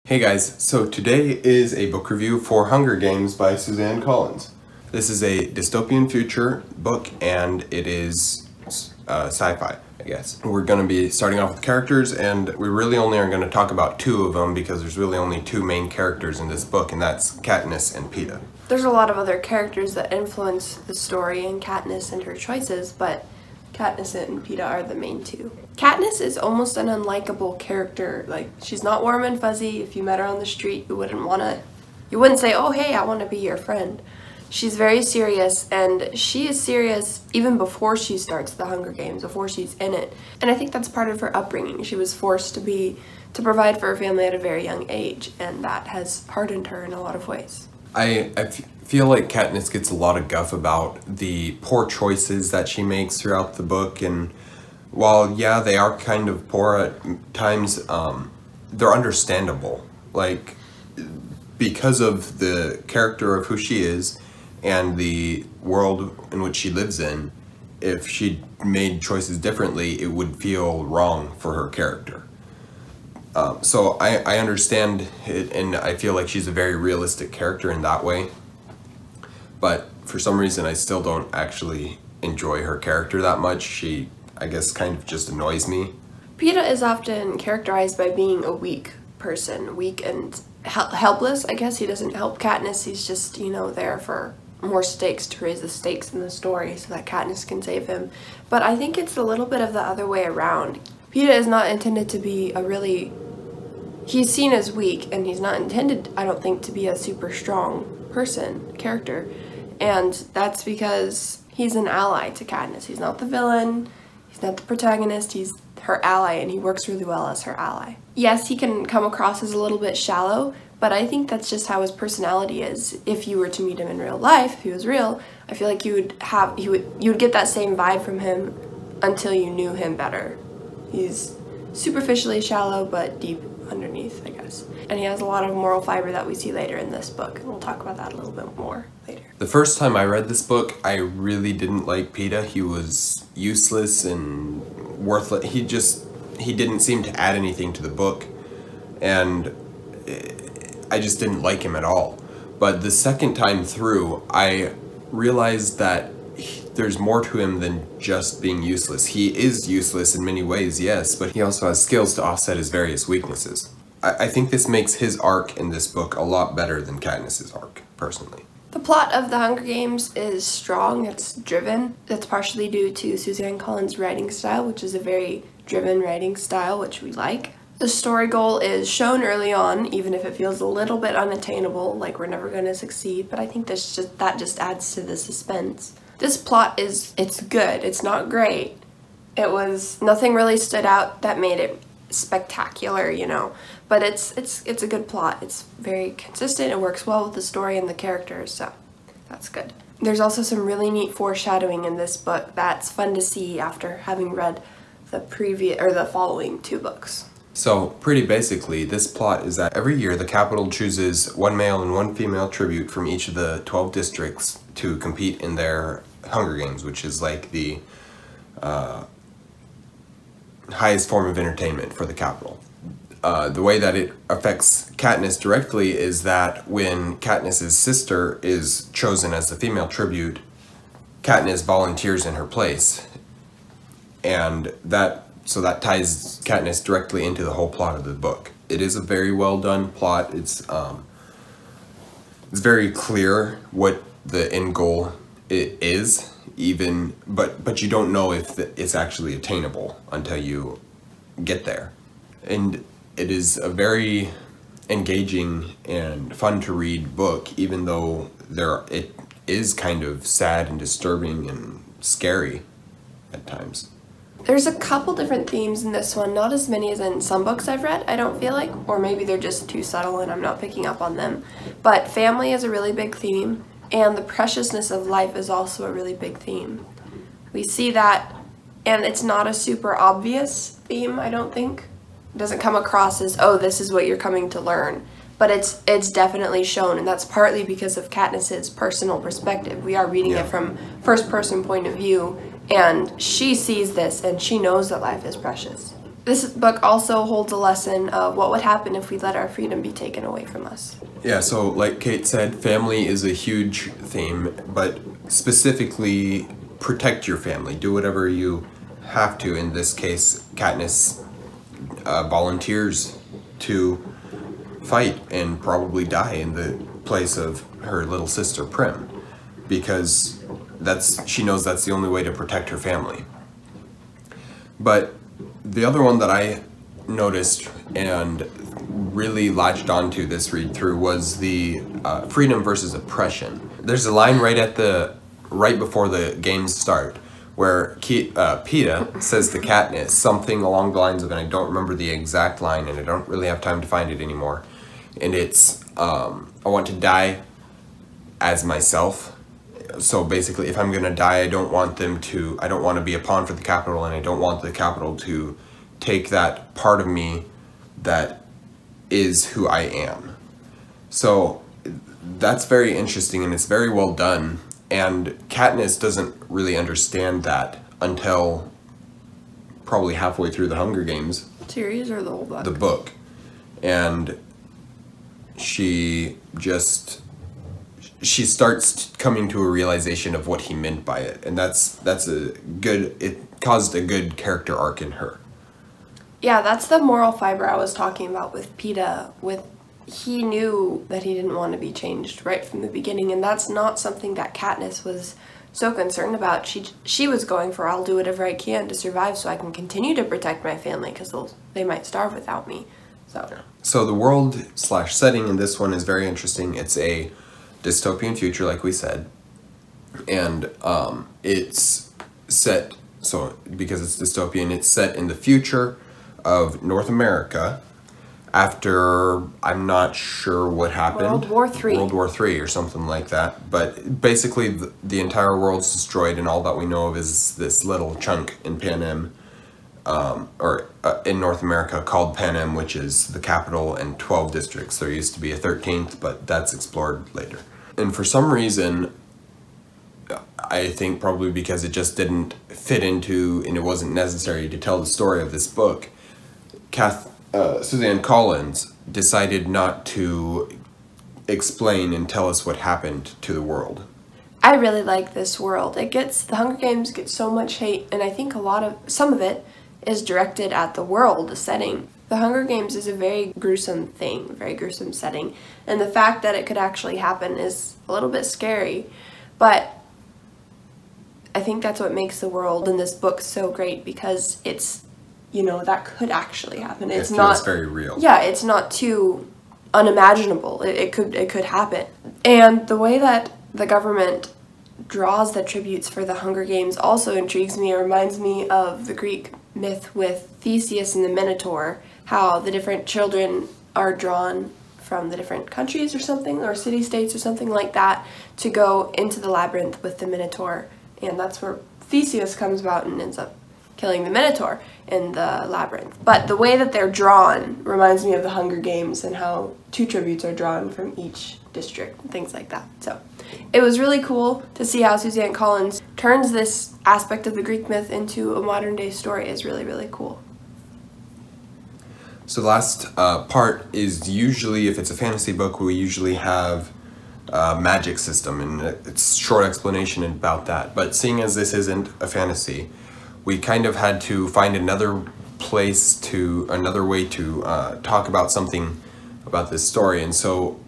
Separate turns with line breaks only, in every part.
Hey guys, so today is a book review for Hunger Games by Suzanne Collins. This is a dystopian future book and it is sci-fi, I guess. We're going to be starting off with characters, and we really only are going to talk about two of them because there's really only two main characters in this book, and that's Katniss and Peeta.
There's a lot of other characters that influence the story and Katniss and her choices, but Katniss and Peeta are the main two. Katniss is almost an unlikable character. Like, she's not warm and fuzzy. If you met her on the street, you wouldn't say, oh hey, I want to be your friend. She's very serious, and she is serious even before she starts the Hunger Games, before she's in it. And I think that's part of her upbringing. She was forced to provide for her family at a very young age, and that has hardened her in a lot of ways.
I feel like Katniss gets a lot of guff about the poor choices that she makes throughout the book, and while yeah, they are kind of poor at times, they're understandable. Like, because of the character of who she is and the world in which she lives in, if she made choices differently, it would feel wrong for her character. So I understand it, and I feel like she's a very realistic character in that way. But for some reason, I still don't actually enjoy her character that much. She, I guess, kind of just annoys me.
Peeta is often characterized by being a weak person, weak and helpless. I guess he doesn't help Katniss. He's just, there for more stakes, to raise the stakes in the story so that Katniss can save him. But I think it's a little bit of the other way around. Peeta is not intended to be he's seen as weak, and he's not intended, I don't think, to be a super strong character. And that's because he's an ally to Katniss. He's not the villain, he's not the protagonist, he's her ally, and he works really well as her ally. Yes, he can come across as a little bit shallow, but I think that's just how his personality is. If you were to meet him in real life, if he was real, I feel like you would get that same vibe from him until you knew him better. He's superficially shallow, but deep underneath, I guess. And he has a lot of moral fiber that we see later in this book, and we'll talk about that a little bit more later.
The first time I read this book, I really didn't like Peeta. He was useless and worthless. He didn't seem to add anything to the book, and I just didn't like him at all. But the second time through, I realized that there's more to him than just being useless. He is useless in many ways, yes, but he also has skills to offset his various weaknesses. I think this makes his arc in this book a lot better than Katniss's arc, personally.
The plot of The Hunger Games is strong, it's driven. That's partially due to Suzanne Collins' writing style, which is a very driven writing style, which we like. The story goal is shown early on, even if it feels a little bit unattainable, like we're never going to succeed, but I think that just adds to the suspense. This plot it's good, it's not great. Nothing really stood out that made it spectacular, but it's a good plot. It's very consistent, it works well with the story and the characters, so that's good. There's also some really neat foreshadowing in this book that's fun to see after having read the following two books.
So, pretty basically, this plot is that every year the capital chooses one male and one female tribute from each of the 12 districts to compete in their Hunger Games, which is like the highest form of entertainment for the capital. The way that it affects Katniss directly is that when Katniss's sister is chosen as the female tribute, Katniss volunteers in her place, and so that ties Katniss directly into the whole plot of the book. It is a very well done plot. It's very clear what the end goal is, but you don't know if it's actually attainable until you get there. And it is a very engaging and fun to read book, even though it is kind of sad and disturbing and scary at times.
There's a couple different themes in this one, not as many as in some books I've read, I don't feel like, or maybe they're just too subtle and I'm not picking up on them. But family is a really big theme, and the preciousness of life is also a really big theme. We see that, and it's not a super obvious theme, I don't think. It doesn't come across as, oh, this is what you're coming to learn. But it's definitely shown, and that's partly because of Katniss's personal perspective. We are reading it from first-person point of view, and she sees this, and she knows that life is precious. This book also holds a lesson of what would happen if we let our freedom be taken away from us.
Yeah, so like Kate said, family is a huge theme, but specifically protect your family. Do whatever you have to. In this case, Katniss volunteers to fight and probably die in the place of her little sister Prim, because she knows that's the only way to protect her family. But the other one that I noticed and really latched onto this read through was the freedom versus oppression. There's a line right before the games start where Peeta says to Katniss something along the lines of, and I don't remember the exact line and I don't really have time to find it anymore, and it's I want to die as myself. So basically, if I'm gonna die, I don't want to be a pawn for the Capitol, and I don't want the Capitol to take that part of me that is who I am. So that's very interesting, and it's very well done. And Katniss doesn't really understand that until probably halfway through the Hunger Games
Series or the whole book?
The book. And she starts coming to a realization of what he meant by it, and it caused a good character arc in her.
Yeah, that's the moral fiber I was talking about with Peeta. He knew that he didn't want to be changed right from the beginning, and that's not something that Katniss was so concerned about. She was going for, I'll do whatever I can to survive so I can continue to protect my family, because they might starve without me.
So the world/setting in this one is very interesting. It's a dystopian future, like we said, and it's set, so because it's dystopian, it's set in the future of North America after, I'm not sure what happened. World War III or something like that. But basically the entire world's destroyed, and all that we know of is this little chunk in Panem, in North America called Panem, which is the capital and 12 districts. There used to be a 13th, but that's explored later. And for some reason, I think probably because it just didn't fit into, and it wasn't necessary to tell the story of this book, Suzanne Collins decided not to explain and tell us what happened to the world.
I really like this world. The Hunger Games get so much hate, and I think some of it is directed at the world, the setting. The Hunger Games is a very gruesome thing, very gruesome setting, and the fact that it could actually happen is a little bit scary, but I think that's what makes the world in this book so great, because it's, that could actually happen. It feels
very real.
Yeah, it's not too unimaginable. It could happen. And the way that the government draws the tributes for the Hunger Games also intrigues me. It reminds me of the Greek myth with Theseus and the Minotaur, how the different children are drawn from the different countries or something, or city-states or something like that, to go into the labyrinth with the Minotaur. And that's where Theseus comes about and ends up killing the Minotaur in the labyrinth. But the way that they're drawn reminds me of the Hunger Games, and how 2 tributes are drawn from each district and things like that. So it was really cool to see how Suzanne Collins turns this aspect of the Greek myth into a modern day story. Is really, really cool.
So the last part is usually, if it's a fantasy book, we usually have a magic system, and it's a short explanation about that. But seeing as this isn't a fantasy, we kind of had to find another way to talk about something about this story. And so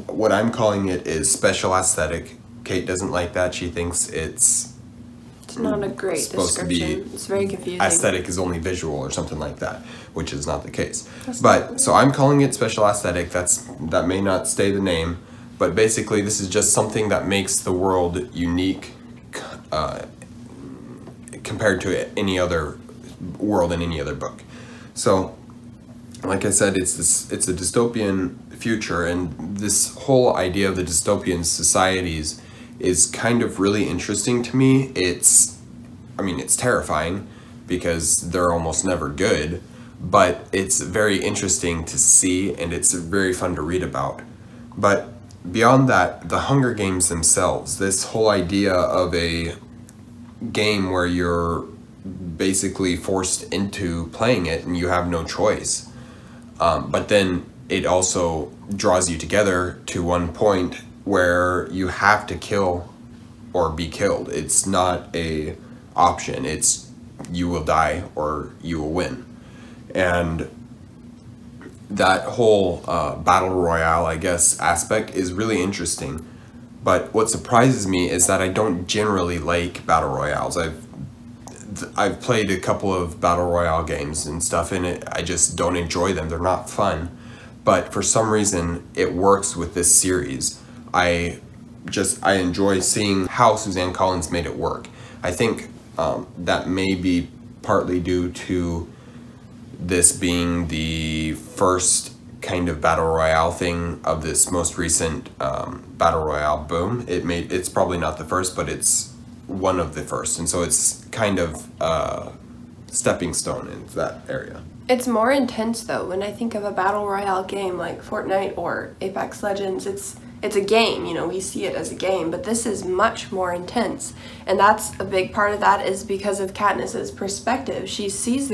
what I'm calling it is special aesthetic. Kate doesn't like that. She thinks it's
not a great
supposed
description.
to be,
it's very confusing.
Aesthetic is only visual or something like that, which is not the case. So I'm calling it special aesthetic. That may not stay the name, but basically this is just something that makes the world unique compared to any other world in any other book. So, like I said, it's a dystopian future, and this whole idea of the dystopian societies is kind of really interesting to me. It's terrifying because they're almost never good, but it's very interesting to see, and it's very fun to read about. But beyond that, the Hunger Games themselves, this whole idea of a game where you're basically forced into playing it and you have no choice. But then it also draws you together to one point where you have to kill or be killed. It's not a option. It's you will die or you will win. And that whole battle royale, I guess, aspect is really interesting. But what surprises me is that I don't generally like battle royales. I've played a couple of battle royale games and stuff, and I just don't enjoy them. They're not fun. But for some reason, it works with this series. I enjoy seeing how Suzanne Collins made it work. I think that may be partly due to this being the first kind of battle royale thing of this most recent battle royale boom. It's probably not the first, but it's one of the first, and so it's kind of a stepping stone into that area.
It's more intense though. When I think of a battle royale game like Fortnite or Apex Legends, it's a game, you know, we see it as a game, but this is much more intense. And that's a big part of that is because of Katniss's perspective. She sees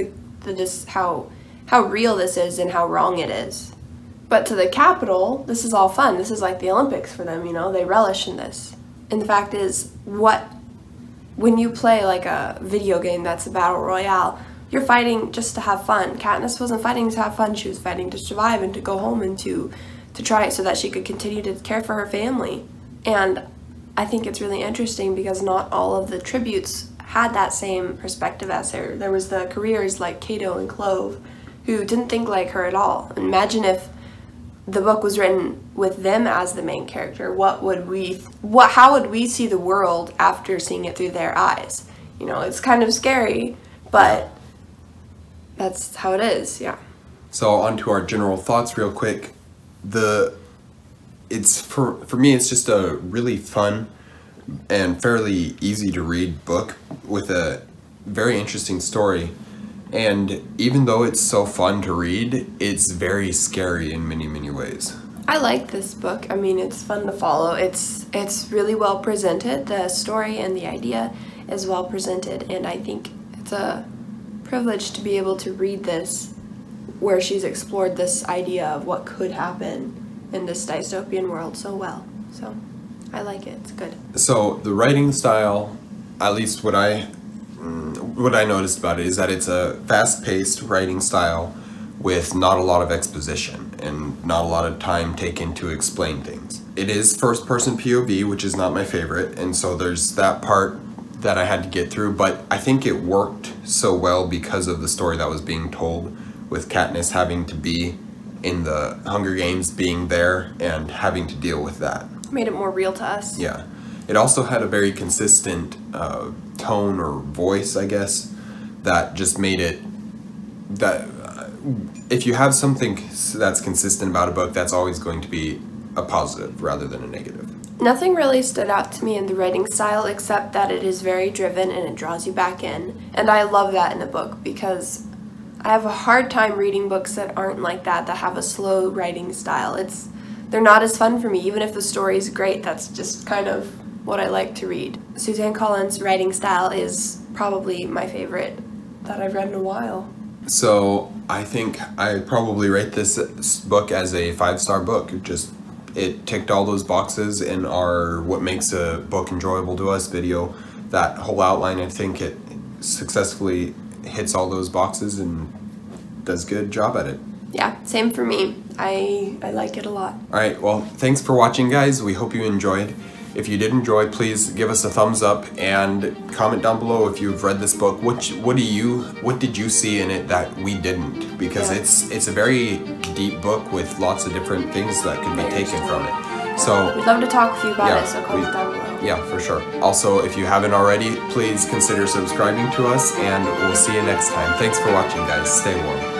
how real this is and how wrong it is. But to the Capitol, this is all fun. This is like the Olympics for them, you know, they relish in this. And the fact is, when you play like a video game that's a battle royale, you're fighting just to have fun. Katniss wasn't fighting to have fun, she was fighting to survive and to go home and to try it so that she could continue to care for her family. And I think it's really interesting because not all of the tributes had that same perspective as her. There was the careers like Cato and Clove who didn't think like her at all. Imagine if the book was written with them as the main character. How would we see the world after seeing it through their eyes? You know, it's kind of scary, but that's how it is, yeah.
So on to our general thoughts real quick. For me, it's just a really fun and fairly easy to read book with a very interesting story. And even though it's so fun to read, it's very scary in many, many ways.
I like this book. I mean, it's fun to follow. It's really well presented. The story and the idea is well presented, and I think it's a privilege to be able to read this where she's explored this idea of what could happen in this dystopian world so well. So I like it. It's good.
So the writing style, at least what I noticed about it, is that it's a fast-paced writing style with not a lot of exposition and not a lot of time taken to explain things. It is first-person POV, which is not my favorite, and so there's that part that I had to get through, but I think it worked so well because of the story that was being told, with Katniss having to be in the Hunger Games, being there and having to deal with that.
Made it more real to us.
Yeah. It also had a very consistent tone or voice, I guess, that just made it that if you have something that's consistent about a book, that's always going to be a positive rather than a negative.
Nothing really stood out to me in the writing style except that it is very driven and it draws you back in. And I love that in a book because I have a hard time reading books that aren't like that have a slow writing style. They're not as fun for me, even if the story is great. That's just kind of what I like to read. Suzanne Collins' writing style is probably my favorite that I've read in a while.
So I think I probably rate this book as a 5-star book. It ticked all those boxes in our what makes a book enjoyable to us video. That whole outline, I think it successfully hits all those boxes and does a good job at it.
Yeah, same for me. I like it a lot.
Alright, well, thanks for watching, guys. We hope you enjoyed. If you did enjoy, please give us a thumbs up and comment down below if you've read this book. What did you see in it that we didn't? Because it's a very deep book with lots of different things that could be taken from it. So
we'd love to talk with you about it, so comment down below.
Yeah, for sure. Also, if you haven't already, please consider subscribing to us, and we'll see you next time. Thanks for watching, guys. Stay warm.